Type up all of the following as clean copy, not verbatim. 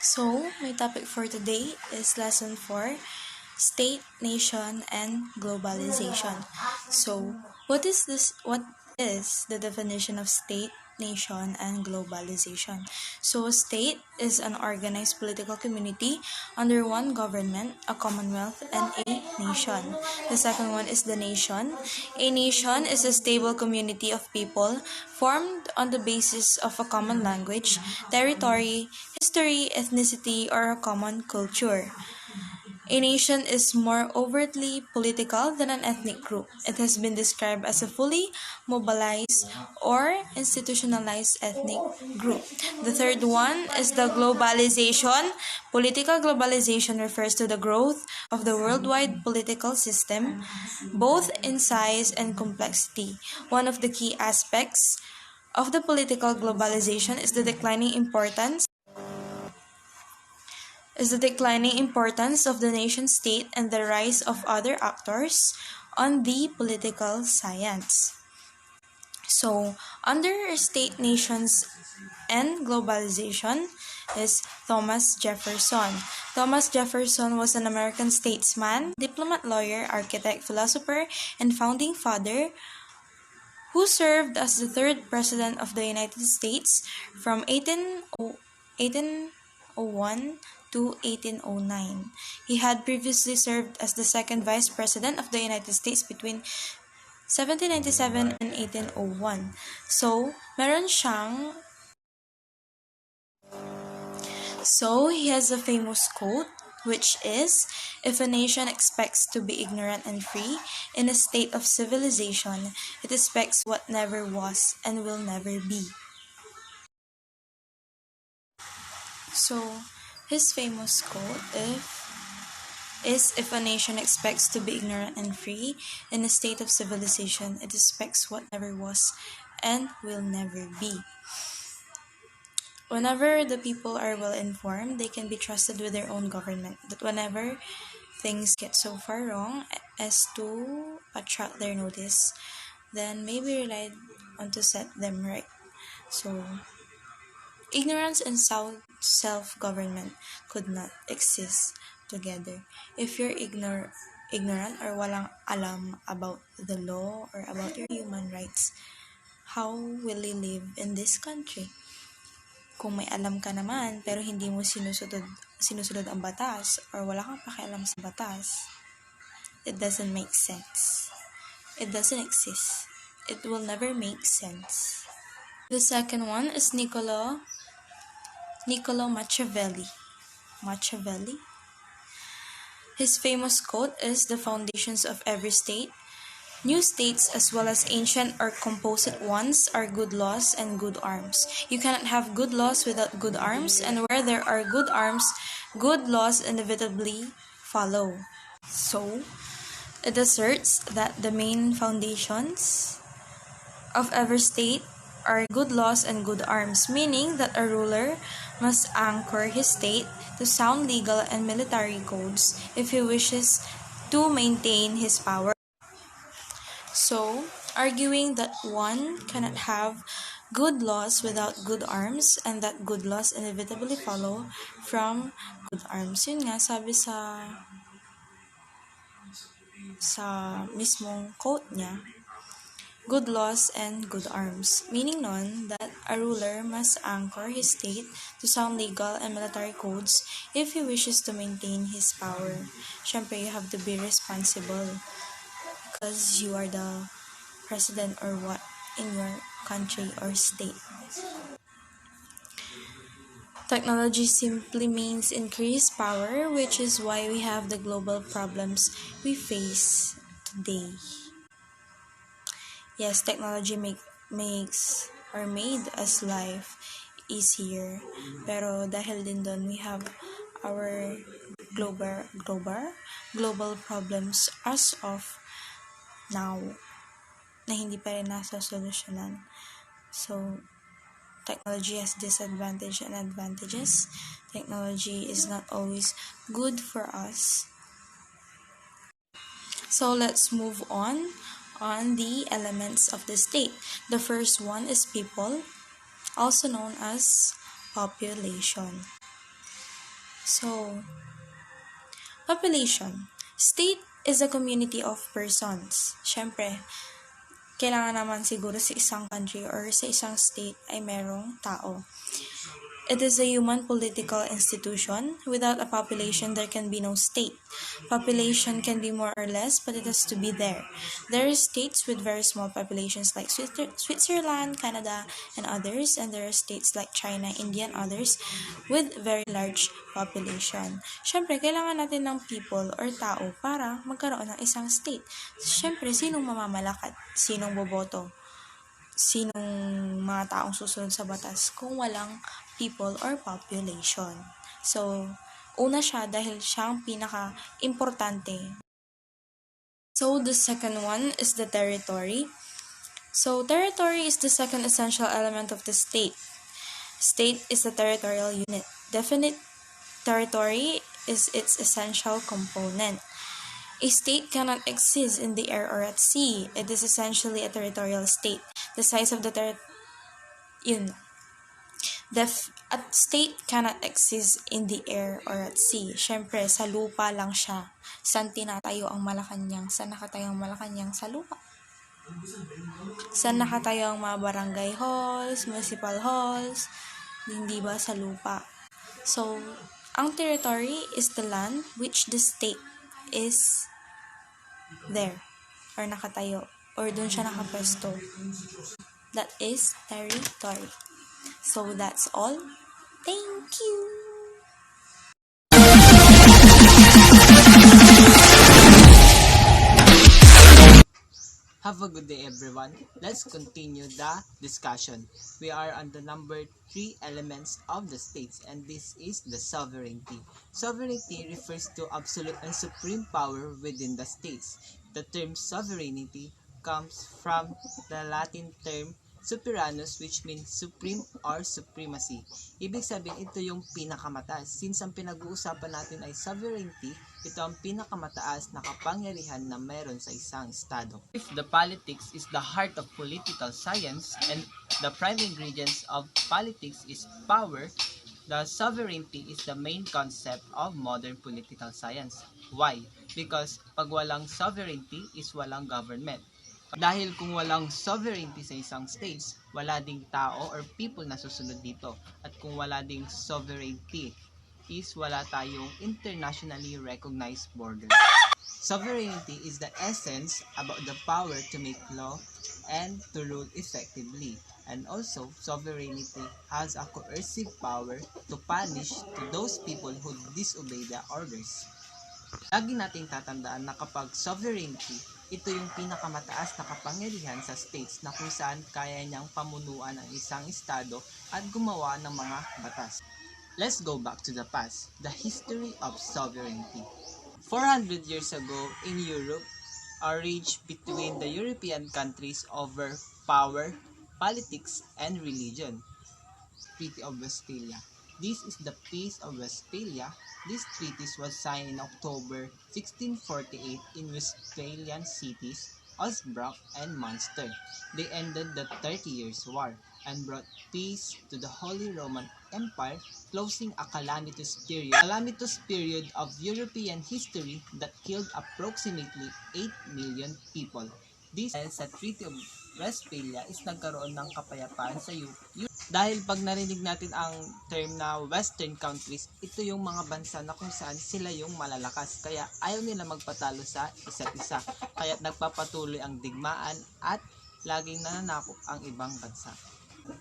So, my topic for today is lesson 4, State, Nation, and Globalization. So, what is the definition of state, nation, and globalization? So, a state is an organized political community under one government, a commonwealth, and a nation. The second one is the nation. A nation is a stable community of people formed on the basis of a common language, territory, history, ethnicity, or a common culture. A nation is more overtly political than an ethnic group. It has been described as a fully mobilized or institutionalized ethnic group. The third one is the globalization. Political globalization refers to the growth of the worldwide political system, both in size and complexity. One of the key aspects of the political globalization is the declining importance of the nation-state and the rise of other actors on the political science. So, under state, nations, and globalization is Thomas Jefferson. Thomas Jefferson was an American statesman, diplomat, lawyer, architect, philosopher, and founding father who served as the third president of the United States from 1801 to 1809. He had previously served as the second Vice President of the United States between 1797 and 1801. So, he has a famous quote, which is, "If a nation expects to be ignorant and free in a state of civilization, it expects what never was and will never be." So, his famous quote is if a nation expects to be ignorant and free in a state of civilization, it expects what never was and will never be. Whenever the people are well informed, they can be trusted with their own government. But whenever things get so far wrong as to attract their notice, then maybe relied on to set them right. So, ignorance and self-government could not exist together. If you're ignorant or walang alam about the law or about your human rights, how will you live in this country? Kung may alam ka naman pero hindi mo sinusunod ang batas or wala kang pakialam sa batas, it doesn't make sense. It doesn't exist. It will never make sense. The second one is Niccolo Machiavelli. His famous quote is, "The foundations of every state, new states as well as ancient or composite ones, are good laws and good arms. You cannot have good laws without good arms, and where there are good arms, good laws inevitably follow." So, it asserts that the main foundations of every state are good laws and good arms, meaning that a ruler must anchor his state to sound legal and military codes if he wishes to maintain his power. So, arguing that one cannot have good laws without good arms and that good laws inevitably follow from good arms. Yun nga, sabi sa mismong quote niya, good laws and good arms. Meaning nun that a ruler must anchor his state to sound legal and military codes if he wishes to maintain his power. Syempre, you have to be responsible because you are the president or what in your country or state. Technology simply means increased power, which is why we have the global problems we face today. Yes, technology makes or made us life easier. Pero dahil din doon, we have our global problems as of now na hindi pa rin nasa solusyonan. So, technology has disadvantages and advantages. Technology is not always good for us. So, let's move on the elements of the state. The first one is people, also known as population. So, population. State is a community of persons. Siyempre, kailangan naman siguro sa isang country or sa isang state ay merong tao. It is a human political institution. Without a population, there can be no state. Population can be more or less, but it has to be there. There are states with very small populations like Switzerland, Canada, and others, and there are states like China, India, and others with very large population. Siyempre, kailangan natin ng people or tao para magkaroon ng isang state. Siyempre, sinong mamamalakad? Sinong boboto? Sinong mga taong susunod sa batas kung walang people or population. So, una siya dahil siya ang pinaka-importante. So, the second one is the territory. So, territory is the second essential element of the state. State is a territorial unit. Definite territory is its essential component. A state cannot exist in the air or at sea. It is essentially a territorial state. The size of the a state cannot exist in the air or at sea. Siyempre, sa lupa lang siya. Saan tinatayo ang Malacanang? Saan nakatayo ang Malacanang? Sa lupa. Saan nakatayo ang mga barangay halls, municipal halls? Hindi ba sa lupa? So, ang territory is the land which the state is there or nakatayo or dun siya nakapwesto. That is territory. So that's all. Thank you. Have a good day, everyone. Let's continue the discussion. We are on the number 3 elements of the states, and this is the sovereignty. Sovereignty refers to absolute and supreme power within the states. The term sovereignty comes from the Latin term Sovereignus, which means supreme or supremacy. Ibig sabihin, ito yung pinakamataas. Since ang pinag-uusapan natin ay sovereignty, ito ang pinakamataas na kapangyarihan na meron sa isang estado. If the politics is the heart of political science and the prime ingredients of politics is power, the sovereignty is the main concept of modern political science. Why? Because pag walang sovereignty is walang government. Dahil kung walang sovereignty sa isang states, wala ding tao or people na susunod dito. At kung wala ding sovereignty, is wala tayong internationally recognized border. Sovereignty is the essence about the power to make law and to rule effectively. And also, sovereignty has a coercive power to punish to those people who disobey the orders. Lagi nating tatandaan na kapag sovereignty, ito yung pinakamataas na kapangyarihan sa states na kung saan kaya niyang pamunuan ang isang estado at gumawa ng mga batas. Let's go back to the past, the history of sovereignty. 400 years ago in Europe, a rage between the European countries over power, politics, and religion. Treaty of Westphalia. This is the Peace of Westphalia. This treaty was signed in October 1648 in Westphalian cities, Osnabrück and Munster. They ended the 30 Years' War and brought peace to the Holy Roman Empire, closing a calamitous period of European history that killed approximately 8 million people. This sa Treaty of Westphalia is nagkaroon ng kapayapaan sa Europe. Dahil pag narinig natin ang term na Western countries, ito yung mga bansa na kung saan sila yung malalakas. Kaya ayaw nila magpatalo sa isa't isa. Kaya nagpapatuloy ang digmaan at laging nananakop ang ibang bansa.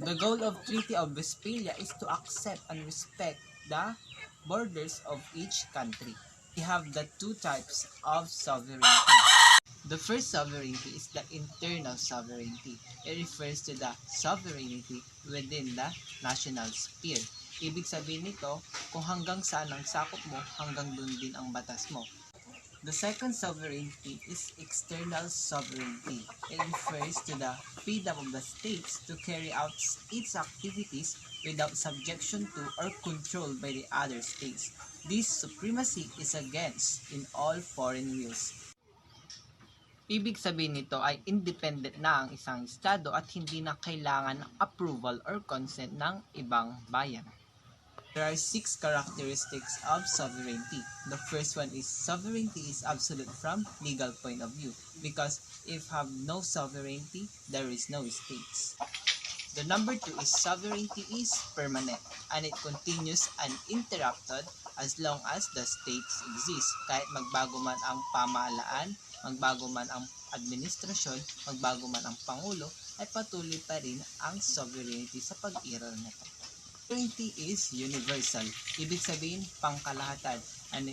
The goal of Treaty of Westphalia is to accept and respect the borders of each country. We have the two types of sovereignty. The first sovereignty is the internal sovereignty. It refers to the sovereignty within the national sphere. Ibig sabihin nito, kung hanggang saan ang sakop mo, hanggang dun din ang batas mo. The second sovereignty is external sovereignty. It refers to the freedom of the states to carry out its activities without subjection to or control by the other states. This supremacy is against in all foreign wills. Ibig sabihin nito ay independent na ang isang estado at hindi na kailangan ng approval or consent ng ibang bayan. There are 6 characteristics of sovereignty. The first one is sovereignty is absolute from legal point of view, because if have no sovereignty, there is no states. The number 2 is sovereignty is permanent and it continues uninterrupted as long as the states exist. Kahit magbago man ang pamahalaan, magbago man ang administrasyon, magbago man ang pangulo, ay patuloy pa rin ang sovereignty sa pag-iral nito. Sovereignty is universal, ibig sabihin pangkalahatan, and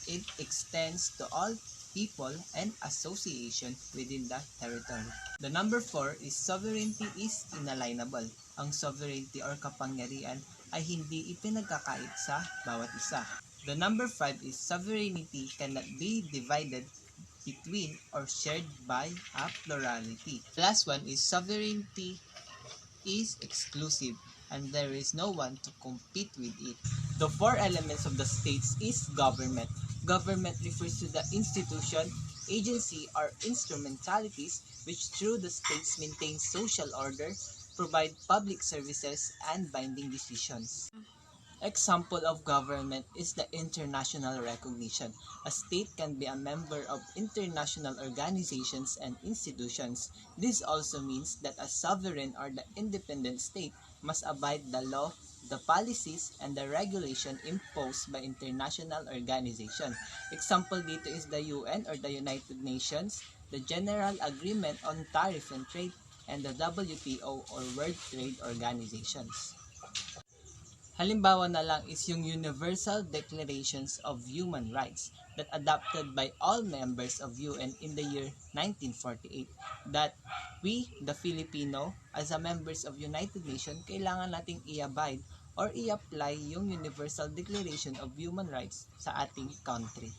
it extends to all people and association within the territory. The number 4 is sovereignty is inalienable. Ang sovereignty or kapangyarihan ay hindi ipinagkakait sa bawat isa. The number 5 is sovereignty cannot be divided between or shared by a plurality. The last one is sovereignty is exclusive and there is no one to compete with it. The 4 elements of the states is government. Government refers to the institution, agency, or instrumentalities which through the states maintain social order, provide public services, and binding decisions. Example of government is the international recognition. A state can be a member of international organizations and institutions. This also means that a sovereign or the independent state must abide the law, the policies, and the regulation imposed by international organization. Example dito is the UN or the United Nations, the General Agreement on Tariff and Trade, and the WTO or World Trade Organizations. Halimbawa na lang is yung Universal Declarations of Human Rights that adopted by all members of UN in the year 1948 that we, the Filipino, as a members of United Nations, kailangan nating i-abide or i-apply yung Universal Declaration of Human Rights sa ating country.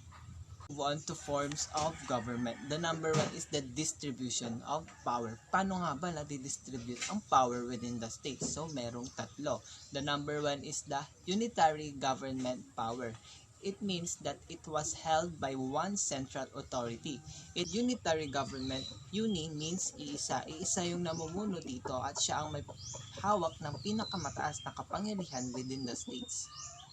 Move on to forms of government. The number 1 is the distribution of power. Paano nga ba nadidistribute ang power within the states? So, merong tatlo. The number 1 is the unitary government power. It means that it was held by one central authority. Unitary government, uni means iisa. Iisa yung namumuno dito at siya ang may hawak ng pinakamataas na kapangyarihan within the states.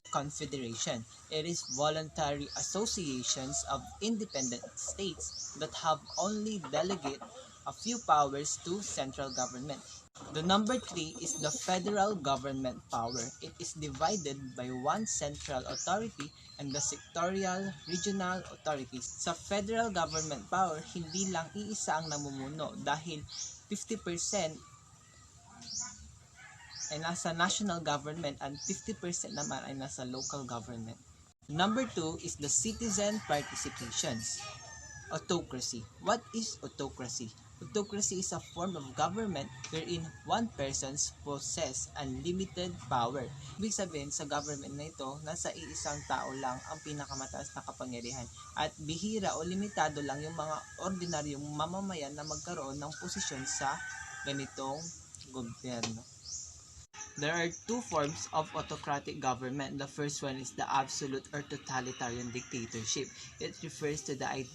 Confederation. It is voluntary associations of independent states that have only delegate a few powers to central government. The number 3 is the federal government power. It is divided by one central authority and the sectorial regional authorities. Sa federal government power, hindi lang iisa ang namumuno dahil 50% ay nasa national government and 50% naman ay nasa local government. Number 2 is the citizen participations. Autocracy. What is autocracy? Autocracy is a form of government wherein one person possess unlimited power. Ibig sabihin sa government na ito, nasa iisang tao lang ang pinakamataas na kapangyarihan at bihira o limitado lang yung mga ordinaryong mamamayan na magkaroon ng posisyon sa ganitong gobyerno. There are 2 forms of autocratic government. The first one is the absolute or totalitarian dictatorship. It refers to that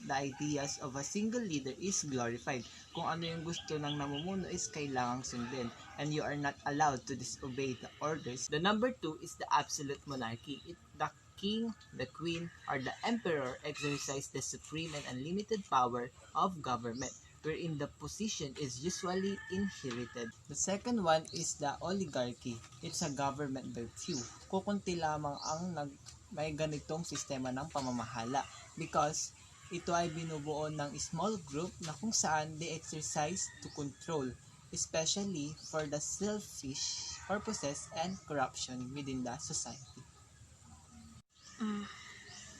the ideas of a single leader is glorified. Kung ano yung gusto ng namumuno is kailangang sundin and you are not allowed to disobey the orders. The number 2 is the absolute monarchy. The king, the queen, or the emperor exercise the supreme and unlimited power of government, wherein the position is usually inherited. The second one is the oligarchy. It's a government by few. Kukunti lamang ang may ganitong sistema ng pamamahala because ito ay binubuo ng small group na kung saan they exercise to control, especially for the selfish purposes and corruption within the society.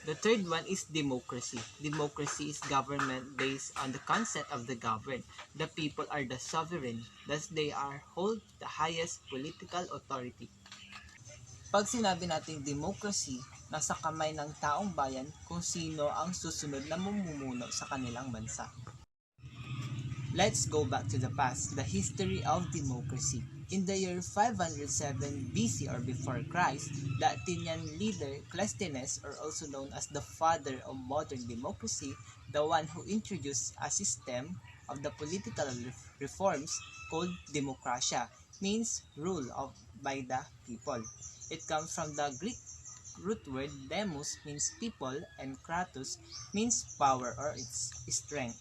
The third one is democracy. Democracy is government based on the concept of the governed. The people are the sovereign, thus they hold the highest political authority. Pag sinabi natin democracy, nasa kamay ng taong bayan kung sino ang susunod na mamumuno sa kanilang bansa. Let's go back to the past, the history of democracy. In the year 507 BC or before Christ, the Athenian leader Cleisthenes, or also known as the father of modern democracy, the one who introduced a system of the political reforms called democratia, means rule of by the people. It comes from the Greek root word demos means people and kratos means power or its strength.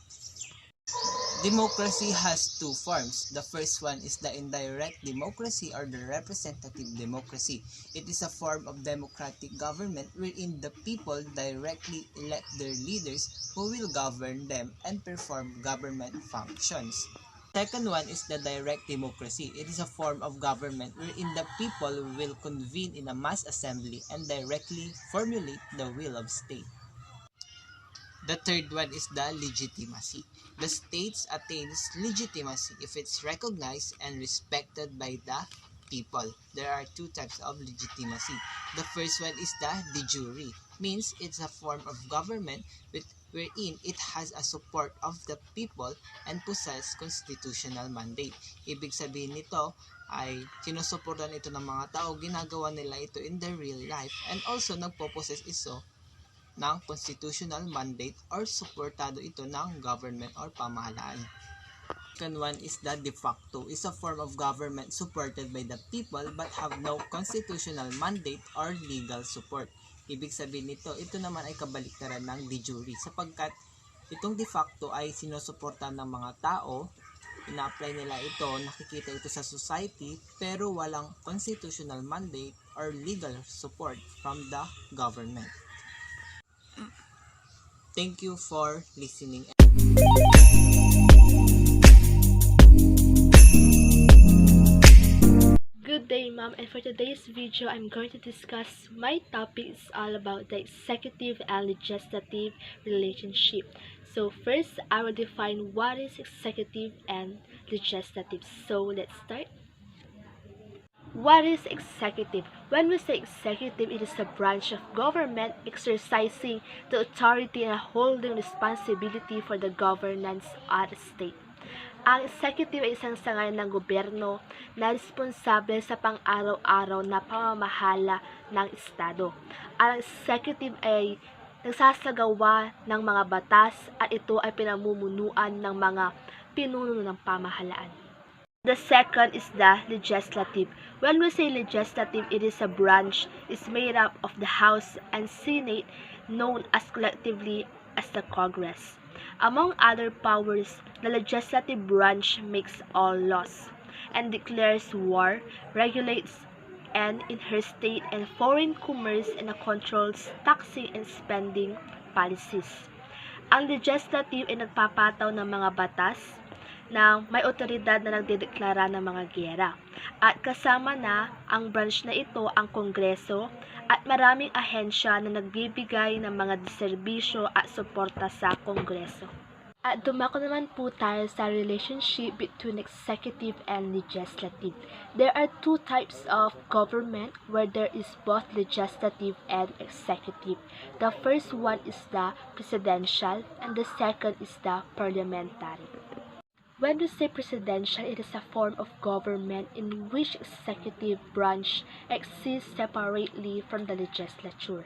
Democracy has two forms. The first one is the indirect democracy or the representative democracy. It is a form of democratic government wherein the people directly elect their leaders who will govern them and perform government functions. Second one is the direct democracy. It is a form of government wherein the people will convene in a mass assembly and directly formulate the will of state. The third one is the legitimacy. The states attains legitimacy if it's recognized and respected by the people. There are two types of legitimacy. The first one is the de jure, means it's a form of government wherein it has a support of the people and possess constitutional mandate. Ibig sabihin nito ay sinusuportan ito ng mga tao, ginagawa nila ito in their real life, and also nagpo-possess iso ng constitutional mandate or suportado ito ng government or pamahalaan. Second one is the de facto, is a form of government supported by the people but have no constitutional mandate or legal support. Ibig sabihin nito, ito naman ay kabaliktaran ng de jure sapagkat itong de facto ay sinusuportahan ng mga tao, ina-apply nila ito, nakikita ito sa society pero walang constitutional mandate or legal support from the government. Thank you for listening. Good day, ma'am, and for today's video, I'm going to discuss my topic is all about the executive and legislative relationship. So first, I will define what is executive and legislative. So let's start. What is executive? When we say executive, it is a branch of government exercising the authority and holding responsibility for the governance of the state. Ang executive ay isang sangay ng gobyerno na responsable sa pang-araw-araw na pamamahala ng estado. Ang executive ay nagsasagawa ng mga batas at ito ay pinamumunuan ng mga pinuno ng pamahalaan. The second is the legislative. When we say legislative, it is a branch is made up of the House and Senate, known as collectively as the Congress. Among other powers, the legislative branch makes all laws and declares war, regulates and interstate and foreign commerce, and controls taxing and spending policies. Ang legislative ay nagpapataw ng mga batas na may otoridad na nagdedeklara ng mga giyera. At kasama na ang branch na ito ang Kongreso at maraming ahensya na nagbibigay ng mga serbisyo at suporta sa Kongreso. At dumako naman po tayo sa relationship between executive and legislative. There are two types of government where there is both legislative and executive. The first one is the presidential and the second is the parliamentary. When we say presidential, it is a form of government in which executive branch exists separately from the legislature.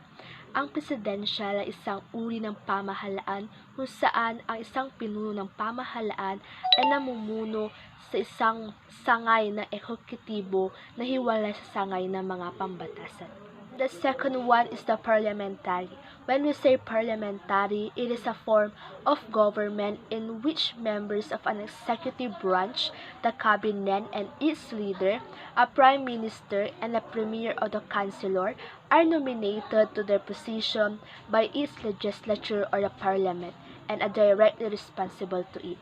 Ang presidential ay isang uri ng pamahalaan kung saan ang isang pinuno ng pamahalaan ay namumuno sa isang sangay na eksekutibo na hiwalay sa sangay ng mga pambatasan. The second one is the parliamentary. When we say parliamentary, it is a form of government in which members of an executive branch, the cabinet and its leader, a prime minister, and a premier or the councillor are nominated to their position by its legislature or the parliament and are directly responsible to it.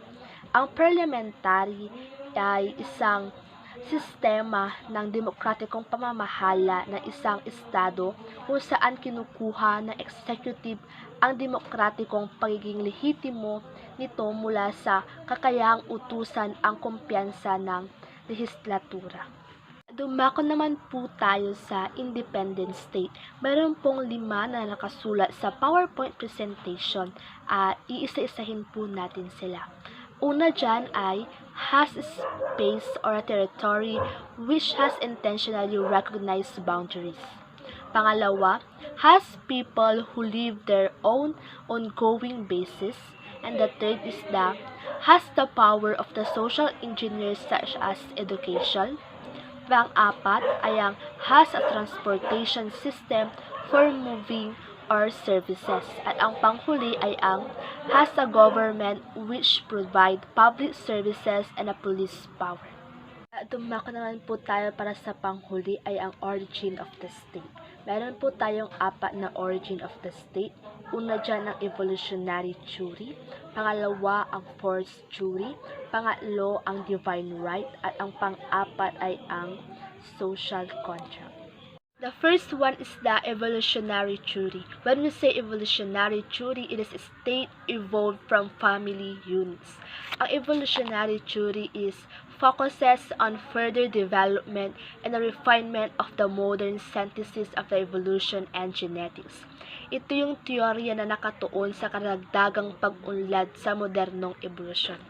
Ang parliamentary ay isang sistema ng demokratikong pamamahala ng isang estado kung saan kinukuha ng executive ang demokratikong pagiging lehitimo nito mula sa kakayahang utusan ang kumpiyansa ng lehislatura. Dumako naman po tayo sa independent state. Mayroon pong 5 na nakasulat sa PowerPoint presentation at iisa-isahin po natin sila. Una dyan ay has space or a territory which has intentionally recognized boundaries. Pangalawa, has people who live their own ongoing basis. And the third is the has the power of the social engineers such as education, Pang-apat ay ang has a transportation system for moving or services. At ang panghuli ay ang has a government which provide public services and a police power. Dumako naman po tayo para sa panghuli ay ang origin of the state. Meron po tayong apat na origin of the state. Una dyan ang evolutionary theory, pangalawa ang force theory, pangatlo ang divine right, at ang pang-apat ay ang social contract. The first one is the evolutionary theory. When we say evolutionary theory, it is a state evolved from family units. Ang evolutionary theory focuses on further development and the refinement of the modern synthesis of the evolution and genetics. Ito yung teorya na nakatuon sa karagdagang pag-unlad sa modernong evolusyon.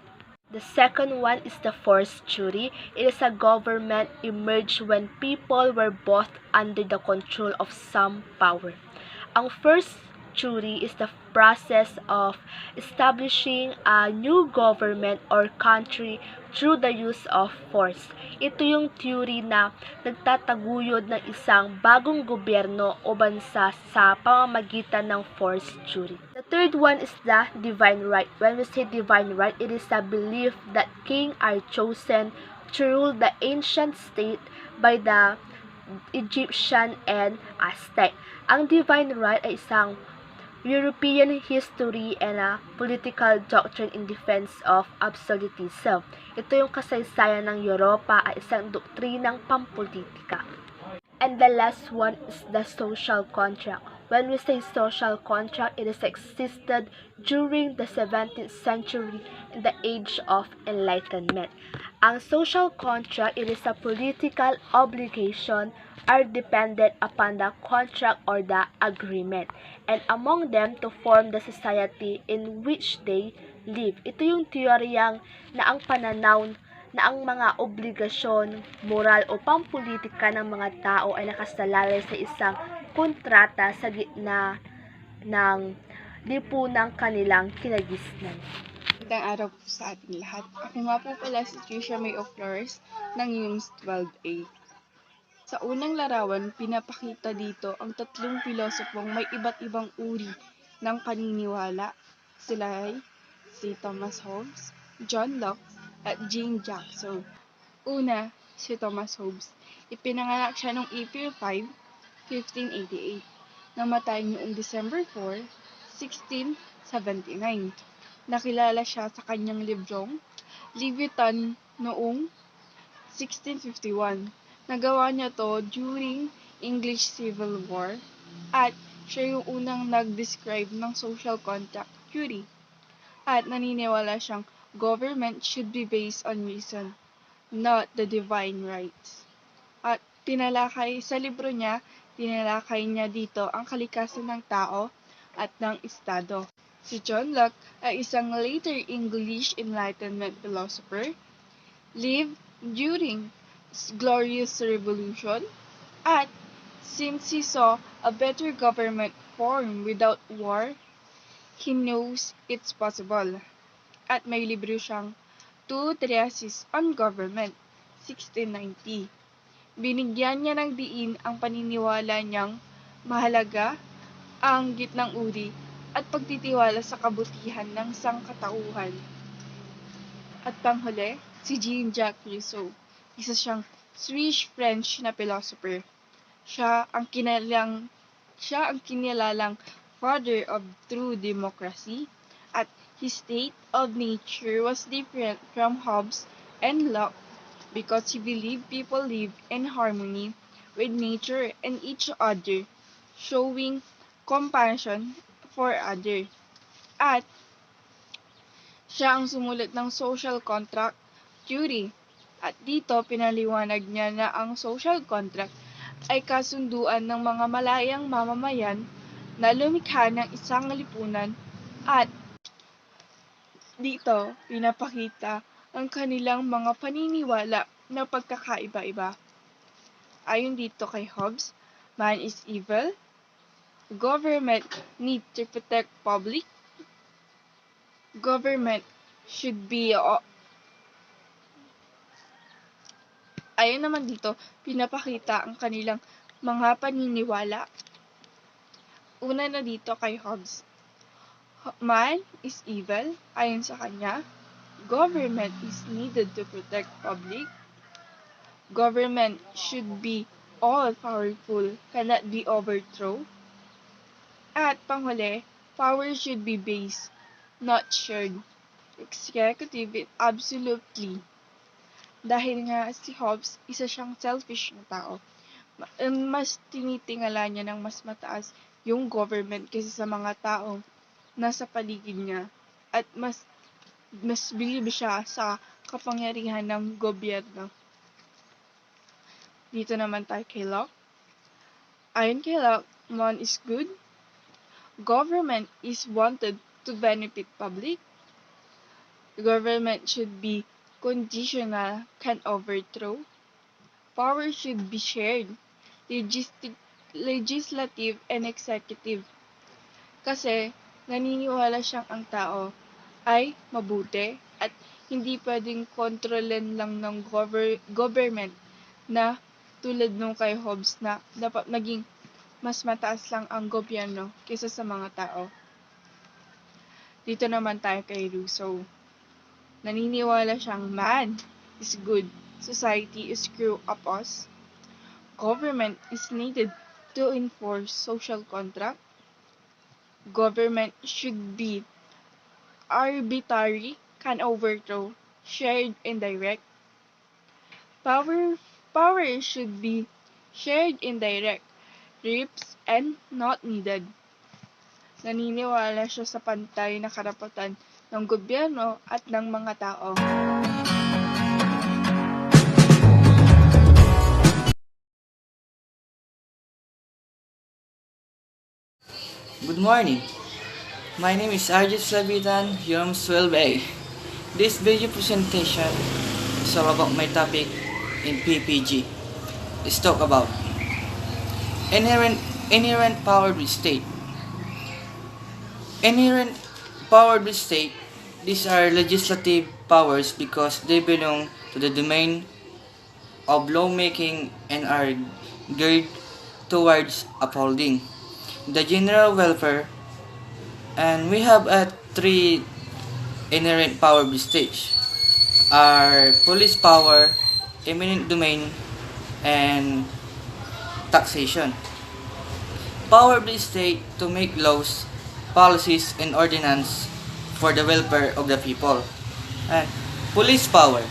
The second one is the force theory. It is a government emerged when people were both under the control of some power. Ang first theory is the process of establishing a new government or country through the use of force. Ito yung theory na nagtataguyod ng isang bagong gobyerno o bansa sa pamamagitan ng force theory. The third one is the divine right. When we say divine right, it is a belief that kings are chosen to rule the ancient state by the Egyptian and Aztec. Ang divine right ay isang European history and a political doctrine in defense of absolutism. Ito yung kasaysayan ng Europa ay isang doktrinang pampolitika. And the last one is the social contract. When we say social contract, it is existed during the 17th century in the age of enlightenment. Ang social contract, it is a political obligation are dependent upon the contract or the agreement, and among them to form the society in which they live. Ito yung teoryang na ang pananaw na ang mga obligasyon, moral o pampolitika ng mga tao ay nakasalalay sa isang kontrata sa gitna ng lipunang kanilang kinagisnan. Magandang araw po sa ating lahat. Ako nga po pala si Tricia May of Flores ng UMS 12A. Sa unang larawan, pinapakita dito ang tatlong pilosopong may iba't ibang uri ng paniniwala. Sila ay si Thomas Hobbes, John Locke, at Jean-Jacques Rousseau. Una, si Thomas Hobbes. Ipinanganak siya noong April 5, 1588. Namatay noong December 4, 1679. Nakilala siya sa kanyang librong Leviathan noong 1651. Nagawa niya to during English Civil War at siya yung unang nag-describe ng social contract theory. At naniniwala siyang government should be based on reason, not the divine rights. At sa libro niya, tinalakay niya dito ang kalikasan ng tao at ng estado. Si John Locke ay isang later English Enlightenment philosopher, lived during Glorious Revolution, at since he saw a better government form without war, he knows it's possible. At may libro siyang Two Treatises on Government, 1690. Binigyan niya ng diin ang paniniwala niyang mahalaga ang gitnang uri at pagtitiwala sa kabutihan ng sangkatauhan. At panghuli, si Jean-Jacques Rousseau. Isa siyang Swiss-French na philosopher. Siya ang kinilalang father of true democracy, at his state of nature was different from Hobbes and Locke because he believed people live in harmony with nature and each other, showing compassion for others. At siya ang sumulat ng social contract theory. At dito, pinaliwanag niya na ang social contract ay kasunduan ng mga malayang mamamayan na lumikha ng isang lipunan, at dito, pinapakita ang kanilang mga paniniwala na pagkakaiba-iba. Ayon dito kay Hobbes, man is evil, government need to protect public, government should be Ayon naman dito, pinapakita ang kanilang mga paniniwala. Una na dito kay Hobbes. Man is evil, ayon sa kanya. Government is needed to protect public. Government should be all-powerful, cannot be overthrown. At panghuli, power should be based, not shared. Executive it absolutely. Dahil nga si Hobbes, isa siyang selfish na tao. Mas tinitingala niya ng mas mataas yung government kaysa sa mga tao nasa paligid niya. At mas believe siya sa kapangyarihan ng gobyerno. Dito naman tayo kay Locke. Ayon kay Locke, one is good. Government is wanted to benefit public. Government should be conditional, can overthrow. Power should be shared, legislative and executive. Kasi naniniwala siyang ang tao ay mabuti at hindi pwedeng kontrolin lang ng government na tulad nung kay Hobbes na dapat maging mas mataas lang ang gobyerno kaysa sa mga tao. Dito naman tayo kay Rousseau. Naniniwala siyang man is good, society is screw up us. Government is needed to enforce social contract. Government should be arbitrary, can overthrow, shared and direct. Power should be shared and direct, rips and not needed. Naniniwala siya sa pantay na karapatan ng gobyerno at ng mga tao. Good morning. My name is Arjit Slavitan, from 12A. This video presentation is all about my topic in Ppg. Let's talk about inherent power with state. Inherent power with state, these are legislative powers because they belong to the domain of lawmaking and are geared towards upholding the general welfare. And we have three inherent power with state are police power, eminent domain, and taxation. Power of the state to make laws, policies, and ordinance for the welfare of the people. And police power.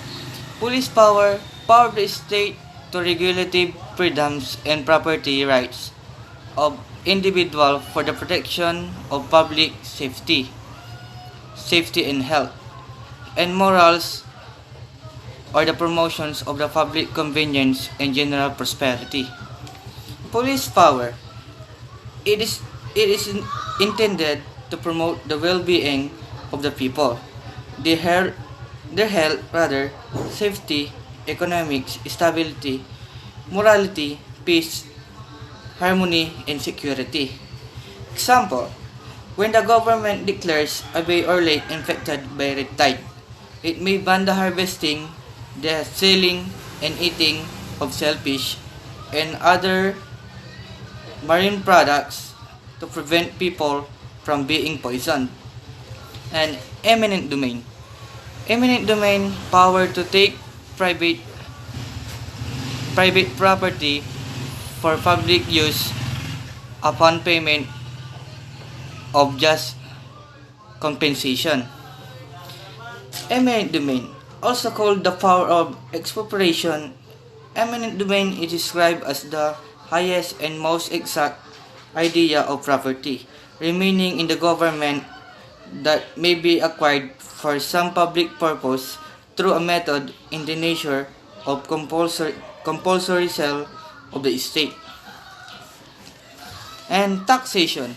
Police power, power of the state to regulative freedoms and property rights of individual for the protection of public safety and health, and morals or the promotions of the public convenience and general prosperity. Police power. It is intended to promote the well-being of the people, their health, safety, economics, stability, morality, peace, harmony, and security. Example, when the government declares a bay or lake infected by red tide, it may ban the harvesting, the selling, and eating of shellfish and other marine products to prevent people from being poisoned. And eminent domain. Eminent domain, power to take private property for public use upon payment of just compensation. Eminent domain, also called the power of expropriation. Eminent domain is described as the highest and most exact idea of property remaining in the government that may be acquired for some public purpose through a method in the nature of compulsory sale of the estate. And taxation.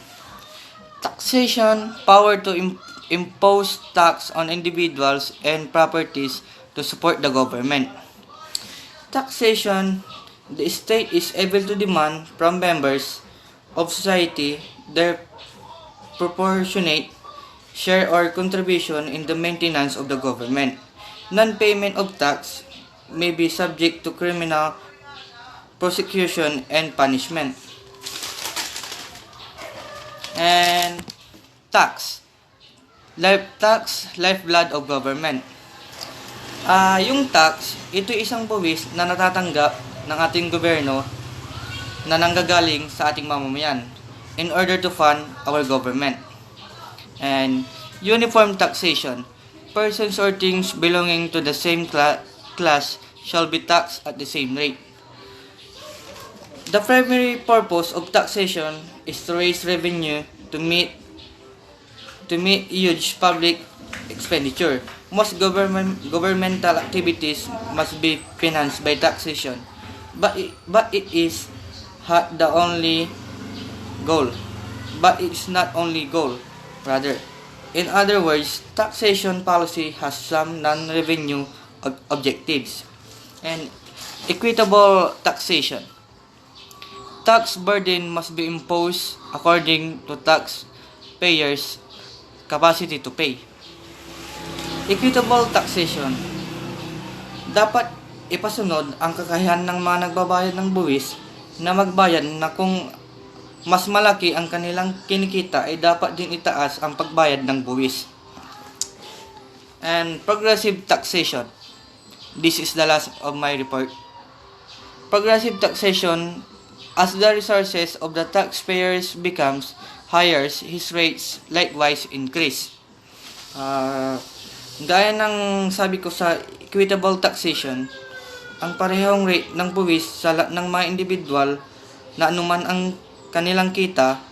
Taxation, power to impose tax on individuals and properties to support the government. Taxation, the state is able to demand from members of society their proportionate share or contribution in the maintenance of the government. Non-payment of tax may be subject to criminal prosecution and punishment. And tax. Tax, lifeblood of government. Yung tax, ito isang buwis na natatanggap ng ating gobyerno na nanggagaling sa ating mamamayan in order to fund our government. And uniform taxation. Persons or things belonging to the same class shall be taxed at the same rate. The primary purpose of taxation is to raise revenue to meet huge public expenditure. Most governmental activities must be financed by taxation, but it is the only goal. But it's not only goal, rather. In other words, taxation policy has some non-revenue objectives. And equitable taxation. Tax burden must be imposed according to taxpayers' capacity to pay. Equitable taxation. Dapat ipasunod ang kakayahan ng mga nagbabayad ng buwis na magbayad na kung mas malaki ang kanilang kinikita ay dapat din itaas ang pagbayad ng buwis. And progressive taxation. This is the last of my report. Progressive taxation, as the resources of the taxpayers becomes higher, his rates likewise increase. Gaya ng sabi ko sa equitable taxation, ang parehong rate ng buwis sa ng mga individual na anuman ang kanilang kita,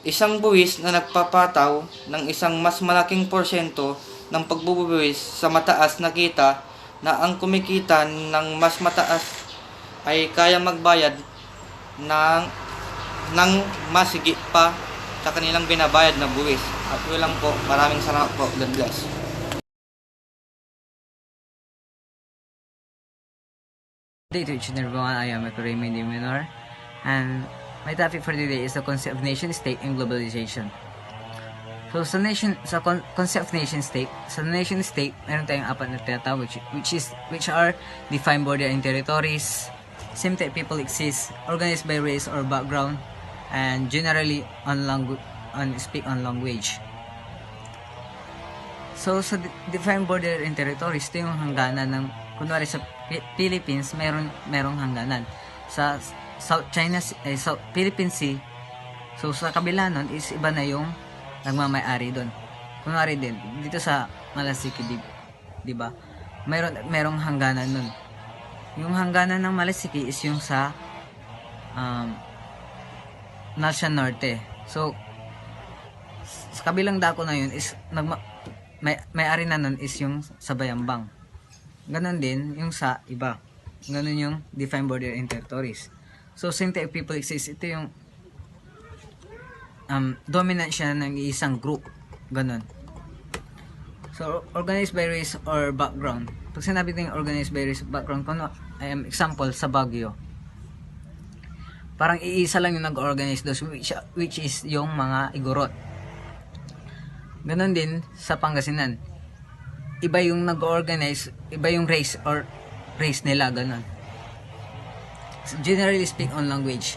isang buwis na nagpapataw ng isang mas malaking porsyento ng pagbubuwis sa mataas na kita na ang kumikita ng mas mataas ay kaya magbayad ng mas higit pa sa kanilang binabayad na buwis. At yun lang po. Maraming salamat po. God bless. Good day to each and everyone. I am Ppg Video Reporting, and my topic for today is the concept of nation state and globalization. So sa concept of nation state, sa nation state, meron tayong apat na tinatawag which are defined border and territories, same type people exist, organized by race or background, and generally speak on language. So sa defined border and territories, ito yung hangganan ng, kunwari sa Philippines, merong hangganan. Sa South China, South Philippine Sea, so sa kabila nun is iba na yung nagmamay-ari doon. Kunwari din, dito sa Malasiki, di ba? Merong hangganan nun. Yung hangganan ng Malasiki is yung sa Nalsa Norte. So, sa kabilang dako na yun is may-ari na nun is yung sa Bayambang. Ganon din yung sa iba. Ganon yung defined border and territories. So, same type of people exist. Ito yung dominant siya ng isang group. Ganon. So, organized by race or background. Pag sinabi ito yung organized by race or background, example, sa Baguio. Parang iisa lang yung nag-organize doon, which is yung mga Igorot. Ganon din sa Pangasinan. Iba yung nag-organize, iba yung race or race nila, ganon. Generally speak on language.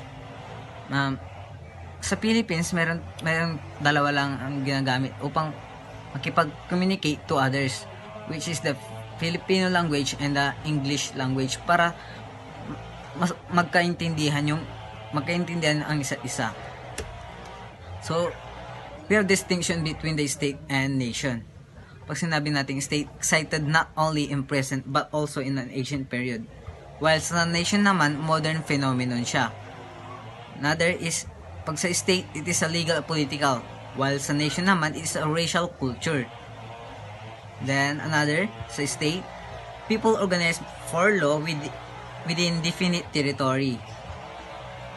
Sa Philippines, meron dalawa lang ang ginagamit upang makipag-communicate to others, which is the Filipino language and the English language, para magkaintindihan ang isa't isa. So, we have distinction between the state and nation. Pag sinabi natin state, cited not only in present but also in an ancient period. While sa nation naman, modern phenomenon siya. Another is, pag sa state, it is a legal political. While sa nation naman, it is a racial culture. Then, another, sa state, people organize for law within definite territory.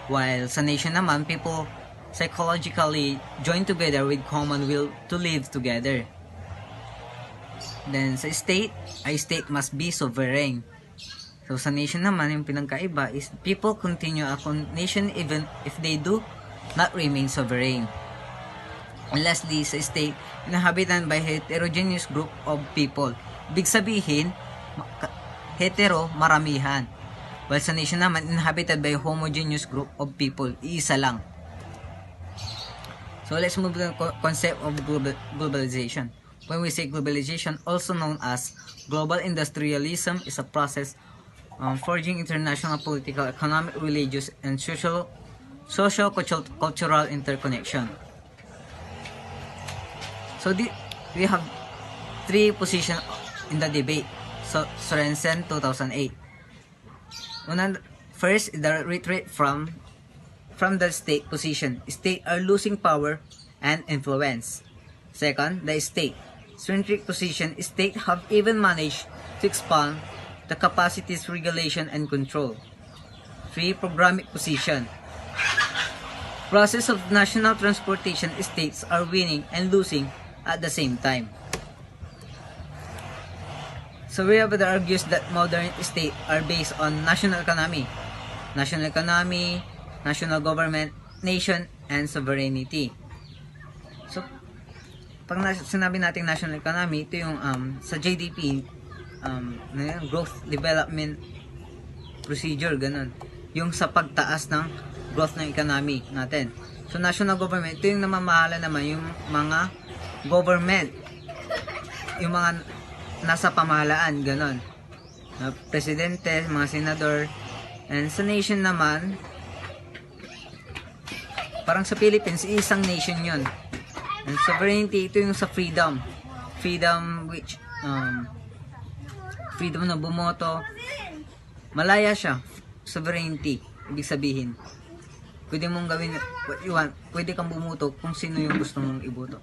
While sa nation naman, people psychologically join together with common will to live together. Then, sa state, a state must be sovereign. So, sa nation naman, yung pinagkaiba is people continue a nation even if they do not remain sovereign. And lastly, sa state, inhabited by heterogeneous group of people. Big sabihin, hetero, maramihan. While sa nation naman, inhabited by a homogeneous group of people, iisa lang. So let's move to the concept of globalization. When we say globalization, also known as global industrialism, is a process forging international political, economic, religious, and social-cultural interconnection. So we have three positions in the debate. So Sorensen, 2008. First, the retreat from the state position. States are losing power and influence. Second, the state-centric position. States have even managed to expand the capacities, regulation, and control. 3. Programmatic position. Process of national transportation. States are winning and losing at the same time. So we have the argues that modern states are based on national economy, national government, nation, and sovereignty. So, pag sinabi natin national economy, ito yung sa GDP, growth development procedure, ganun. Yung sa pagtaas ng growth ng economy natin. So, national government, ito yung namamahala naman yung mga government, yung mga nasa pamahalaan, ganun. Presidente, mga senador, and sa nation naman, parang sa Philippines, isang nation yun. And sovereignty, ito yung sa freedom. Freedom which, freedom na bumoto. Malaya siya. Sovereignty, ibig sabihin. Pwede mong gawin what you want. Pwede kang bumuto kung sino yung gusto mong iboto.